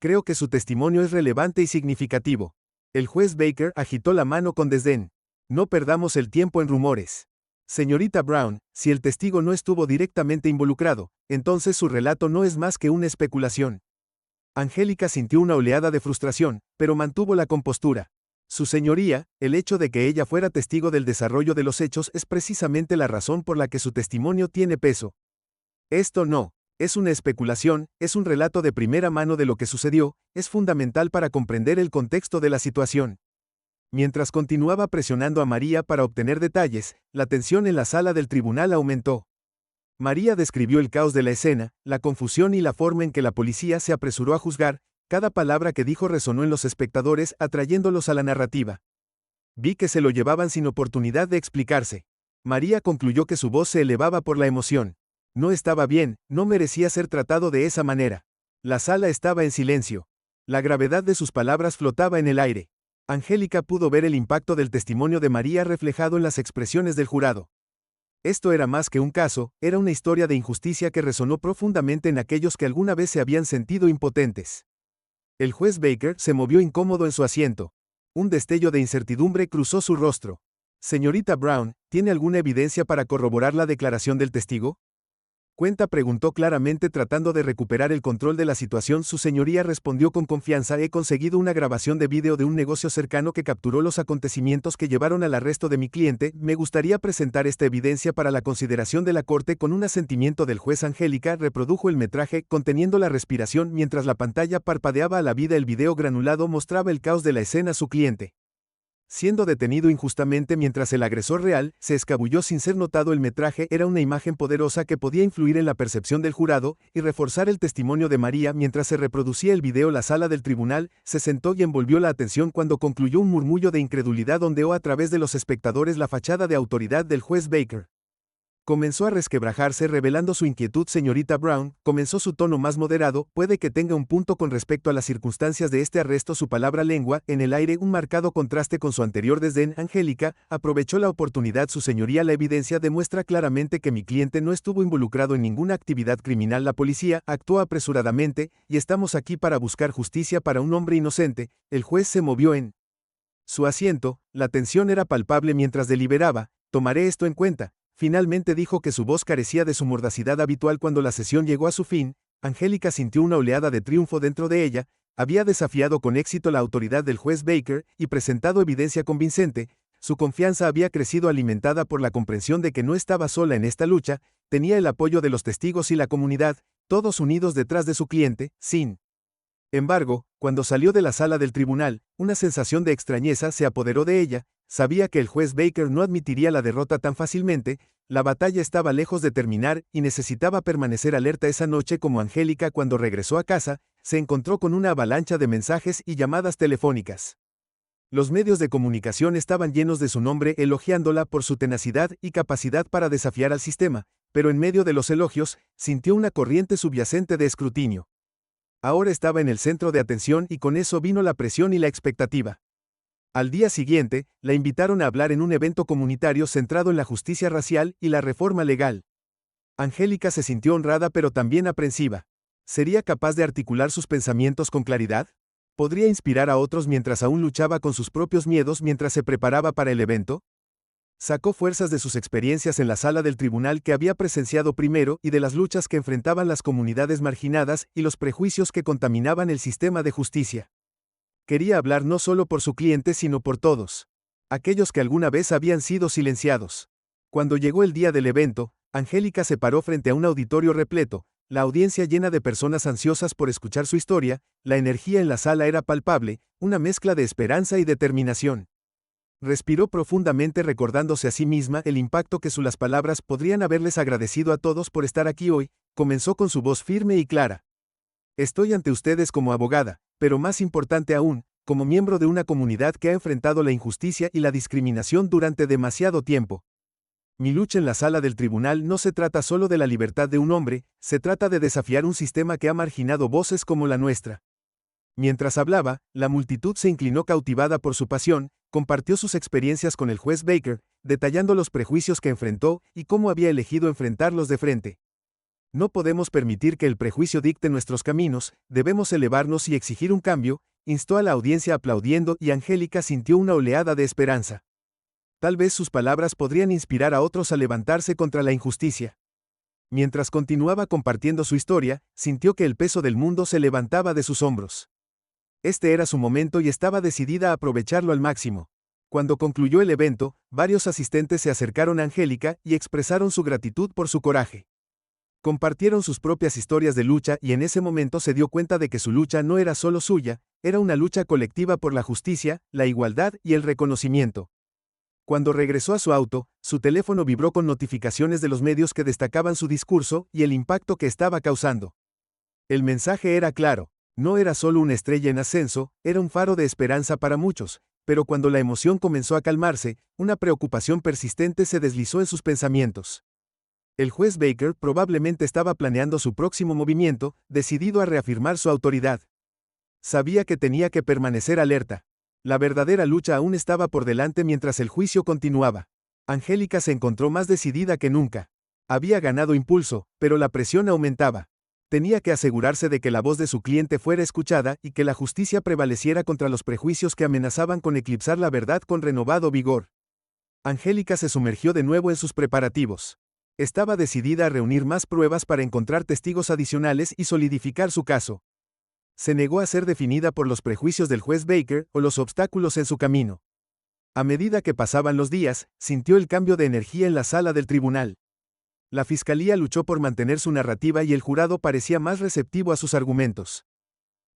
Creo que su testimonio es relevante y significativo. El juez Baker agitó la mano con desdén. No perdamos el tiempo en rumores. Señorita Brown, si el testigo no estuvo directamente involucrado, entonces su relato no es más que una especulación. Angelica sintió una oleada de frustración, pero mantuvo la compostura. Su señoría, el hecho de que ella fuera testigo del desarrollo de los hechos es precisamente la razón por la que su testimonio tiene peso. Esto no es una especulación, es un relato de primera mano de lo que sucedió. Es fundamental para comprender el contexto de la situación. Mientras continuaba presionando a María para obtener detalles, la tensión en la sala del tribunal aumentó. María describió el caos de la escena, la confusión y la forma en que la policía se apresuró a juzgar. Cada palabra que dijo resonó en los espectadores, atrayéndolos a la narrativa. Vi que se lo llevaban sin oportunidad de explicarse. María concluyó que su voz se elevaba por la emoción. No estaba bien, no merecía ser tratado de esa manera. La sala estaba en silencio. La gravedad de sus palabras flotaba en el aire. Angelica pudo ver el impacto del testimonio de María reflejado en las expresiones del jurado. Esto era más que un caso, era una historia de injusticia que resonó profundamente en aquellos que alguna vez se habían sentido impotentes. El juez Baker se movió incómodo en su asiento. Un destello de incertidumbre cruzó su rostro. Señorita Brown, ¿tiene alguna evidencia para corroborar la declaración del testigo? Cuenta preguntó claramente tratando de recuperar el control de la situación. Su señoría respondió con confianza: he conseguido una grabación de vídeo de un negocio cercano que capturó los acontecimientos que llevaron al arresto de mi cliente. Me gustaría presentar esta evidencia para la consideración de la corte. Con un asentimiento del juez, Angélica reprodujo el metraje, conteniendo la respiración mientras la pantalla parpadeaba a la vida. El video granulado mostraba el caos de la escena. Su cliente, siendo detenido injustamente mientras el agresor real se escabulló sin ser notado. El metraje era una imagen poderosa que podía influir en la percepción del jurado y reforzar el testimonio de María. Mientras se reproducía el video, la sala del tribunal se sentó y envolvió la atención cuando concluyó. Un murmullo de incredulidad ondeó a través de los espectadores. La fachada de autoridad del juez Baker comenzó a resquebrajarse, revelando su inquietud. Señorita Brown, comenzó su tono más moderado, puede que tenga un punto con respecto a las circunstancias de este arresto. Su palabra lengua en el aire, un marcado contraste con su anterior desdén. Angélica aprovechó la oportunidad. Su señoría, la evidencia demuestra claramente que mi cliente no estuvo involucrado en ninguna actividad criminal. La policía actuó apresuradamente, y estamos aquí para buscar justicia para un hombre inocente. El juez se movió en su asiento, la tensión era palpable mientras deliberaba. Tomaré esto en cuenta. Finalmente dijo, que su voz carecía de su mordacidad habitual. Cuando la sesión llegó a su fin, Angélica sintió una oleada de triunfo dentro de ella. Había desafiado con éxito la autoridad del juez Baker y presentado evidencia convincente. Su confianza había crecido, alimentada por la comprensión de que no estaba sola en esta lucha. Tenía el apoyo de los testigos y la comunidad, todos unidos detrás de su cliente. Sin embargo, cuando salió de la sala del tribunal, una sensación de extrañeza se apoderó de ella. Sabía que el juez Baker no admitiría la derrota tan fácilmente. La batalla estaba lejos de terminar y necesitaba permanecer alerta. Esa noche, como Angélica, cuando regresó a casa, se encontró con una avalancha de mensajes y llamadas telefónicas. Los medios de comunicación estaban llenos de su nombre, elogiándola por su tenacidad y capacidad para desafiar al sistema, pero en medio de los elogios, sintió una corriente subyacente de escrutinio. Ahora estaba en el centro de atención, y con eso vino la presión y la expectativa. Al día siguiente, la invitaron a hablar en un evento comunitario centrado en la justicia racial y la reforma legal. Angélica se sintió honrada pero también aprensiva. ¿Sería capaz de articular sus pensamientos con claridad? ¿Podría inspirar a otros mientras aún luchaba con sus propios miedos? Mientras se preparaba para el evento, sacó fuerzas de sus experiencias en la sala del tribunal que había presenciado primero y de las luchas que enfrentaban las comunidades marginadas y los prejuicios que contaminaban el sistema de justicia. Quería hablar no solo por su cliente, sino por todos aquellos que alguna vez habían sido silenciados. Cuando llegó el día del evento, Angélica se paró frente a un auditorio repleto, la audiencia llena de personas ansiosas por escuchar su historia. La energía en la sala era palpable, una mezcla de esperanza y determinación. Respiró profundamente, recordándose a sí misma el impacto que las palabras podrían haberles. Agradecido a todos por estar aquí hoy, comenzó con su voz firme y clara. Estoy ante ustedes como abogada, pero más importante aún, como miembro de una comunidad que ha enfrentado la injusticia y la discriminación durante demasiado tiempo. Mi lucha en la sala del tribunal no se trata solo de la libertad de un hombre, se trata de desafiar un sistema que ha marginado voces como la nuestra. Mientras hablaba, la multitud se inclinó cautivada por su pasión. Compartió sus experiencias con el juez Baker, detallando los prejuicios que enfrentó y cómo había elegido enfrentarlos de frente. No podemos permitir que el prejuicio dicte nuestros caminos, debemos elevarnos y exigir un cambio, instó a la audiencia aplaudiendo, y Angélica sintió una oleada de esperanza. Tal vez sus palabras podrían inspirar a otros a levantarse contra la injusticia. Mientras continuaba compartiendo su historia, sintió que el peso del mundo se levantaba de sus hombros. Este era su momento y estaba decidida a aprovecharlo al máximo. Cuando concluyó el evento, varios asistentes se acercaron a Angélica y expresaron su gratitud por su coraje. Compartieron sus propias historias de lucha, y en ese momento se dio cuenta de que su lucha no era solo suya, era una lucha colectiva por la justicia, la igualdad y el reconocimiento. Cuando regresó a su auto, su teléfono vibró con notificaciones de los medios que destacaban su discurso y el impacto que estaba causando. El mensaje era claro. No era solo una estrella en ascenso, era un faro de esperanza para muchos, pero cuando la emoción comenzó a calmarse, una preocupación persistente se deslizó en sus pensamientos. El juez Baker probablemente estaba planeando su próximo movimiento, decidido a reafirmar su autoridad. Sabía que tenía que permanecer alerta. La verdadera lucha aún estaba por delante mientras el juicio continuaba. Angélica se encontró más decidida que nunca. Había ganado impulso, pero la presión aumentaba. Tenía que asegurarse de que la voz de su cliente fuera escuchada y que la justicia prevaleciera contra los prejuicios que amenazaban con eclipsar la verdad con renovado vigor. Angélica se sumergió de nuevo en sus preparativos. Estaba decidida a reunir más pruebas para encontrar testigos adicionales y solidificar su caso. Se negó a ser definida por los prejuicios del juez Baker o los obstáculos en su camino. A medida que pasaban los días, sintió el cambio de energía en la sala del tribunal. La fiscalía luchó por mantener su narrativa y el jurado parecía más receptivo a sus argumentos.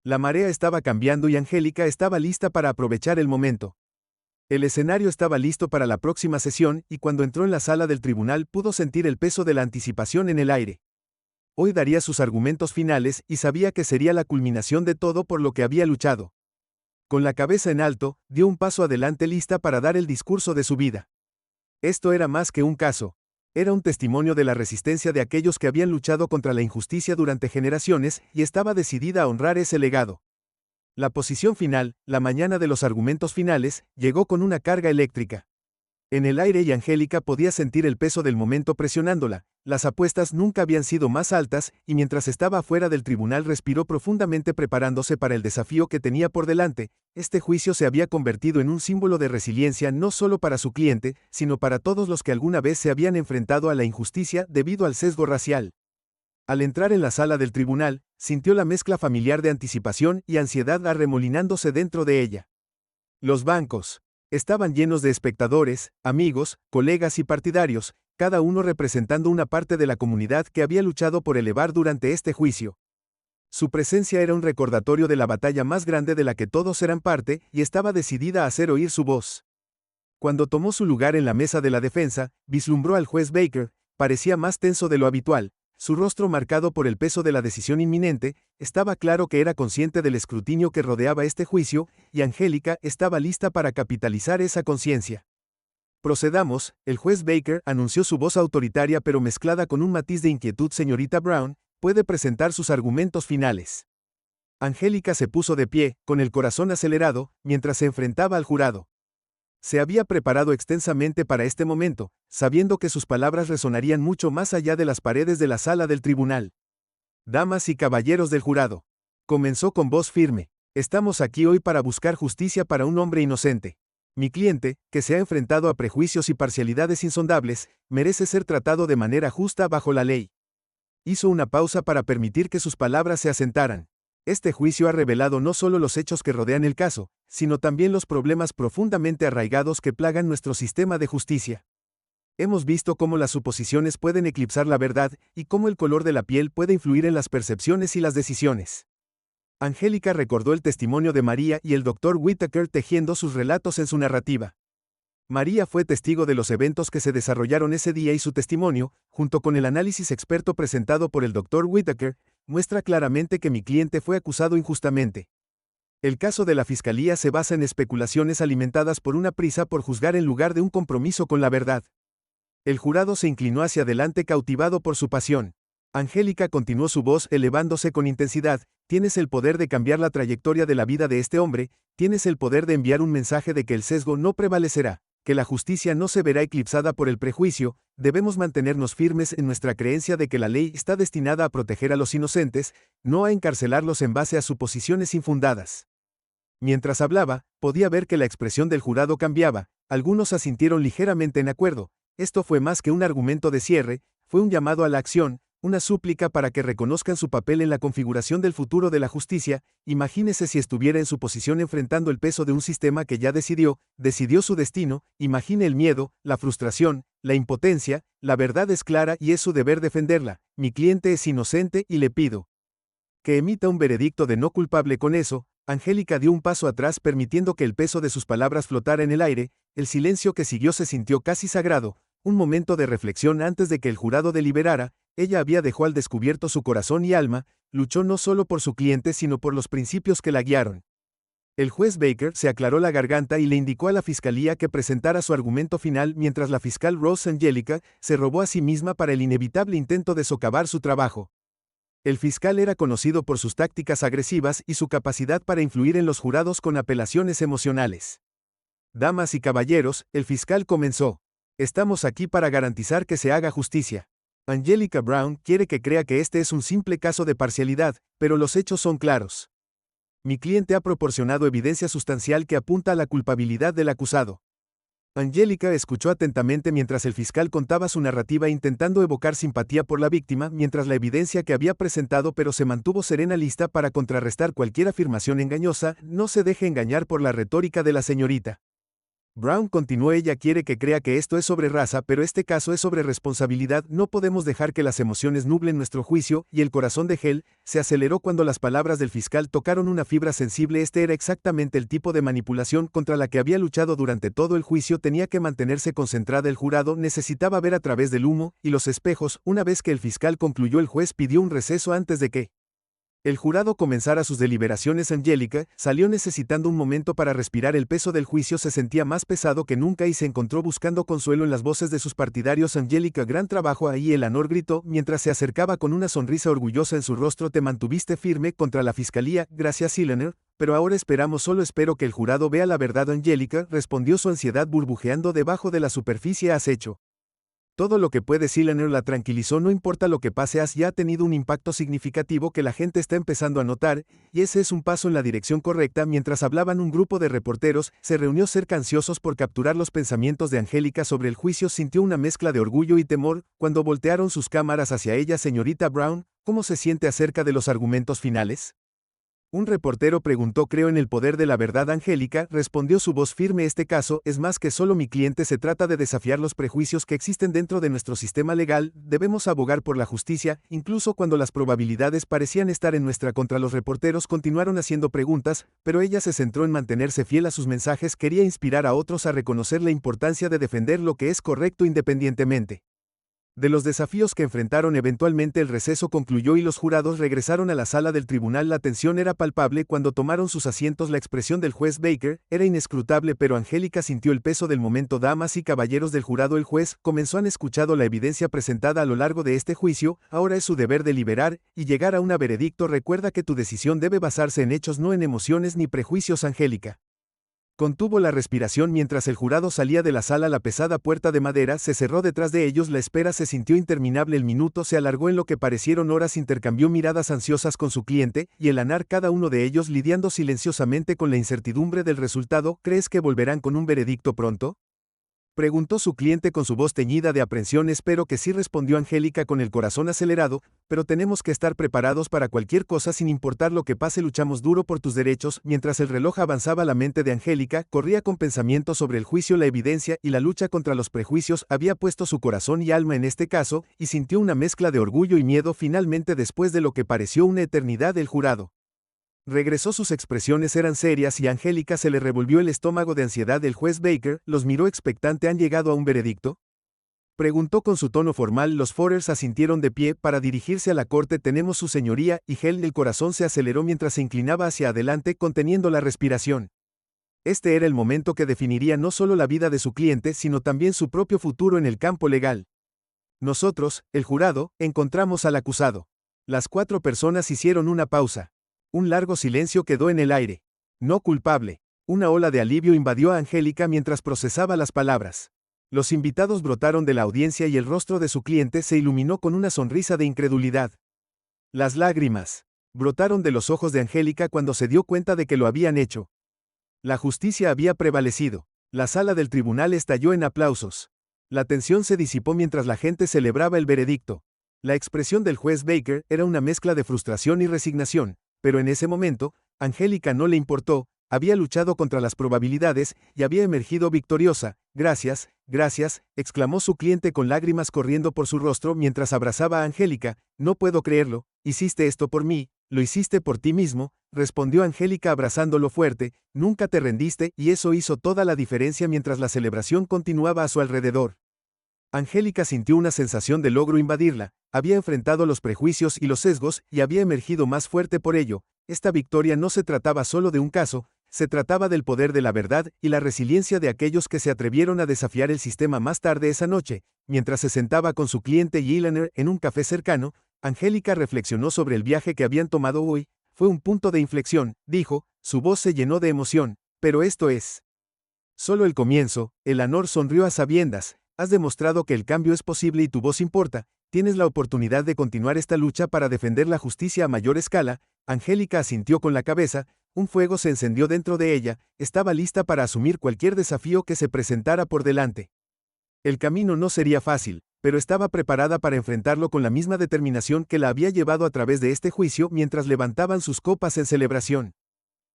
La marea estaba cambiando y Angélica estaba lista para aprovechar el momento. El escenario estaba listo para la próxima sesión y cuando entró en la sala del tribunal pudo sentir el peso de la anticipación en el aire. Hoy daría sus argumentos finales y sabía que sería la culminación de todo por lo que había luchado. Con la cabeza en alto, dio un paso adelante lista para dar el discurso de su vida. Esto era más que un caso. Era un testimonio de la resistencia de aquellos que habían luchado contra la injusticia durante generaciones y estaba decidida a honrar ese legado. La posición final, la mañana de los argumentos finales, llegó con una carga eléctrica. En el aire y Angélica podía sentir el peso del momento presionándola. Las apuestas nunca habían sido más altas, y mientras estaba afuera del tribunal respiró profundamente preparándose para el desafío que tenía por delante. Este juicio se había convertido en un símbolo de resiliencia no solo para su cliente, sino para todos los que alguna vez se habían enfrentado a la injusticia debido al sesgo racial. Al entrar en la sala del tribunal, sintió la mezcla familiar de anticipación y ansiedad arremolinándose dentro de ella. Los bancos estaban llenos de espectadores, amigos, colegas y partidarios, cada uno representando una parte de la comunidad que había luchado por elevar durante este juicio. Su presencia era un recordatorio de la batalla más grande de la que todos eran parte y estaba decidida a hacer oír su voz. Cuando tomó su lugar en la mesa de la defensa, vislumbró al juez Baker, parecía más tenso de lo habitual. Su rostro marcado por el peso de la decisión inminente, estaba claro que era consciente del escrutinio que rodeaba este juicio, y Angélica estaba lista para capitalizar esa conciencia. Procedamos, el juez Baker anunció su voz autoritaria pero mezclada con un matiz de inquietud. Señorita Brown, puede presentar sus argumentos finales. Angélica se puso de pie, con el corazón acelerado, mientras se enfrentaba al jurado. Se había preparado extensamente para este momento, sabiendo que sus palabras resonarían mucho más allá de las paredes de la sala del tribunal. Damas y caballeros del jurado. Comenzó con voz firme. Estamos aquí hoy para buscar justicia para un hombre inocente. Mi cliente, que se ha enfrentado a prejuicios y parcialidades insondables, merece ser tratado de manera justa bajo la ley. Hizo una pausa para permitir que sus palabras se asentaran. Este juicio ha revelado no solo los hechos que rodean el caso, sino también los problemas profundamente arraigados que plagan nuestro sistema de justicia. Hemos visto cómo las suposiciones pueden eclipsar la verdad y cómo el color de la piel puede influir en las percepciones y las decisiones. Angélica recordó el testimonio de María y el Dr. Whittaker tejiendo sus relatos en su narrativa. María fue testigo de los eventos que se desarrollaron ese día y su testimonio, junto con el análisis experto presentado por el Dr. Whittaker, muestra claramente que mi cliente fue acusado injustamente. El caso de la fiscalía se basa en especulaciones alimentadas por una prisa por juzgar en lugar de un compromiso con la verdad. El jurado se inclinó hacia adelante cautivado por su pasión. Angélica continuó su voz elevándose con intensidad. Tienes el poder de cambiar la trayectoria de la vida de este hombre, tienes el poder de enviar un mensaje de que el sesgo no prevalecerá, que la justicia no se verá eclipsada por el prejuicio. Debemos mantenernos firmes en nuestra creencia de que la ley está destinada a proteger a los inocentes, no a encarcelarlos en base a suposiciones infundadas. Mientras hablaba, podía ver que la expresión del jurado cambiaba, algunos asintieron ligeramente en acuerdo. Esto fue más que un argumento de cierre, fue un llamado a la acción, una súplica para que reconozcan su papel en la configuración del futuro de la justicia. Imagínese si estuviera en su posición enfrentando el peso de un sistema que ya decidió su destino. Imagine el miedo, la frustración, la impotencia. La verdad es clara y es su deber defenderla. Mi cliente es inocente y le pido que emita un veredicto de no culpable. Con eso, Angélica dio un paso atrás permitiendo que el peso de sus palabras flotara en el aire. El silencio que siguió se sintió casi sagrado, un momento de reflexión antes de que el jurado deliberara. Ella había dejado al descubierto su corazón y alma, luchó no solo por su cliente sino por los principios que la guiaron. El juez Baker se aclaró la garganta y le indicó a la fiscalía que presentara su argumento final mientras la fiscal Rose Angelica se robó a sí misma para el inevitable intento de socavar su trabajo. El fiscal era conocido por sus tácticas agresivas y su capacidad para influir en los jurados con apelaciones emocionales. Damas y caballeros, el fiscal comenzó. Estamos aquí para garantizar que se haga justicia. Angelica Brown quiere que crea que este es un simple caso de parcialidad, pero los hechos son claros. Mi cliente ha proporcionado evidencia sustancial que apunta a la culpabilidad del acusado. Angelica escuchó atentamente mientras el fiscal contaba su narrativa intentando evocar simpatía por la víctima mientras la evidencia que había presentado pero se mantuvo serena lista para contrarrestar cualquier afirmación engañosa. No se deje engañar por la retórica de la señorita Brown continuó. Ella quiere que crea que esto es sobre raza, pero este caso es sobre responsabilidad. No podemos dejar que las emociones nublen nuestro juicio, y el corazón de Hell se aceleró cuando las palabras del fiscal tocaron una fibra sensible. Este era exactamente el tipo de manipulación contra la que había luchado durante todo el juicio. Tenía que mantenerse concentrada. El jurado necesitaba ver a través del humo y los espejos. Una vez que el fiscal concluyó, el juez pidió un receso antes de que el jurado comenzara sus deliberaciones. Angelica salió necesitando un momento para respirar. El peso del juicio se sentía más pesado que nunca y se encontró buscando consuelo en las voces de sus partidarios. Angelica, gran trabajo ahí, Eleanor gritó mientras se acercaba con una sonrisa orgullosa en su rostro. Te mantuviste firme contra la fiscalía. Gracias, Eleanor, pero ahora esperamos. Solo espero que el jurado vea la verdad. Angelica, respondió, su ansiedad burbujeando debajo de la superficie. Has hecho todo lo que puedes. Eleanor la tranquilizó. No importa lo que pase, ya ha tenido un impacto significativo que la gente está empezando a notar, y ese es un paso en la dirección correcta. Mientras hablaban, un grupo de reporteros se reunió cerca, ansiosos por capturar los pensamientos de Angelica sobre el juicio. Sintió una mezcla de orgullo y temor cuando voltearon sus cámaras hacia ella. Señorita Brown, ¿cómo se siente acerca de los argumentos finales? Un reportero preguntó. Creo en el poder de la verdad. Angelica respondió, su voz firme. Este caso es más que solo mi cliente. Se trata de desafiar los prejuicios que existen dentro de nuestro sistema legal. Debemos abogar por la justicia, incluso cuando las probabilidades parecían estar en nuestra contra. Los reporteros continuaron haciendo preguntas, pero ella se centró en mantenerse fiel a sus mensajes. Quería inspirar a otros a reconocer la importancia de defender lo que es correcto independientemente de los desafíos que enfrentaron. Eventualmente el receso concluyó y los jurados regresaron a la sala del tribunal. La tensión era palpable cuando tomaron sus asientos. La expresión del juez Baker era inescrutable, pero Angelica sintió el peso del momento. Damas y caballeros del jurado, el juez comenzó. Han escuchado la evidencia presentada a lo largo de este juicio. Ahora es su deber deliberar y llegar a un veredicto. Recuerda que tu decisión debe basarse en hechos, no en emociones ni prejuicios. Angelica contuvo la respiración mientras el jurado salía de la sala. La pesada puerta de madera se cerró detrás de ellos. La espera se sintió interminable. El minuto se alargó en lo que parecieron horas. Intercambió miradas ansiosas con su cliente y Eleanor, cada uno de ellos lidiando silenciosamente con la incertidumbre del resultado. ¿Crees que volverán con un veredicto pronto?, preguntó su cliente con su voz teñida de aprensión. Espero que sí, respondió Angelica con el corazón acelerado, pero tenemos que estar preparados para cualquier cosa. Sin importar lo que pase, luchamos duro por tus derechos. Mientras el reloj avanzaba, la mente de Angelica corría con pensamientos sobre el juicio, la evidencia y la lucha contra los prejuicios. Había puesto su corazón y alma en este caso, y sintió una mezcla de orgullo y miedo. Finalmente, después de lo que pareció una eternidad, el jurado regresó. Sus expresiones eran serias y a Angelica se le revolvió el estómago de ansiedad. El juez Baker los miró expectante. ¿Han llegado a un veredicto?, preguntó con su tono formal. Los Forers asintieron de pie para dirigirse a la corte. Tenemos, su señoría, y Hell. El corazón se aceleró mientras se inclinaba hacia adelante, conteniendo la respiración. Este era el momento que definiría no solo la vida de su cliente, sino también su propio futuro en el campo legal. Nosotros, el jurado, encontramos al acusado. Las 4 personas hicieron una pausa. Un largo silencio quedó en el aire. No culpable. Una ola de alivio invadió a Angelica mientras procesaba las palabras. Los invitados brotaron de la audiencia y el rostro de su cliente se iluminó con una sonrisa de incredulidad. Las lágrimas brotaron de los ojos de Angelica cuando se dio cuenta de que lo habían hecho. La justicia había prevalecido. La sala del tribunal estalló en aplausos. La tensión se disipó mientras la gente celebraba el veredicto. La expresión del juez Baker era una mezcla de frustración y resignación. Pero en ese momento, Angelica no le importó. Había luchado contra las probabilidades y había emergido victoriosa. Gracias, gracias, exclamó su cliente con lágrimas corriendo por su rostro mientras abrazaba a Angelica. No puedo creerlo, hiciste esto por mí, lo hiciste por ti mismo, respondió Angelica abrazándolo fuerte. Nunca te rendiste y eso hizo toda la diferencia. Mientras la celebración continuaba a su alrededor, Angelica sintió una sensación de logro invadirla. Había enfrentado los prejuicios y los sesgos y había emergido más fuerte por ello. Esta victoria no se trataba solo de un caso, se trataba del poder de la verdad y la resiliencia de aquellos que se atrevieron a desafiar el sistema. Más tarde esa noche, mientras se sentaba con su cliente y Eleanor en un café cercano, Angelica reflexionó sobre el viaje que habían tomado hoy. Fue un punto de inflexión, dijo, su voz se llenó de emoción, pero esto es solo el comienzo. Eleanor sonrió a sabiendas Has demostrado que el cambio es posible y tu voz importa. Tienes la oportunidad de continuar esta lucha para defender la justicia a mayor escala. Angélica asintió con la cabeza, un fuego se encendió dentro de ella, estaba lista para asumir cualquier desafío que se presentara por delante. El camino no sería fácil, pero estaba preparada para enfrentarlo con la misma determinación que la había llevado a través de este juicio mientras levantaban sus copas en celebración.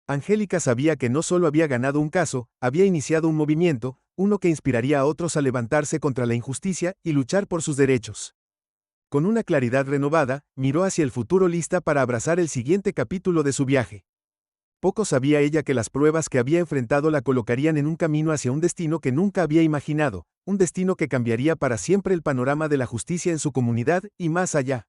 Angélica sabía que no solo había ganado un caso, había iniciado un movimiento, uno que inspiraría a otros a levantarse contra la injusticia y luchar por sus derechos. Con una claridad renovada, miró hacia el futuro lista para abrazar el siguiente capítulo de su viaje. Poco sabía ella que las pruebas que había enfrentado la colocarían en un camino hacia un destino que nunca había imaginado, un destino que cambiaría para siempre el panorama de la justicia en su comunidad y más allá.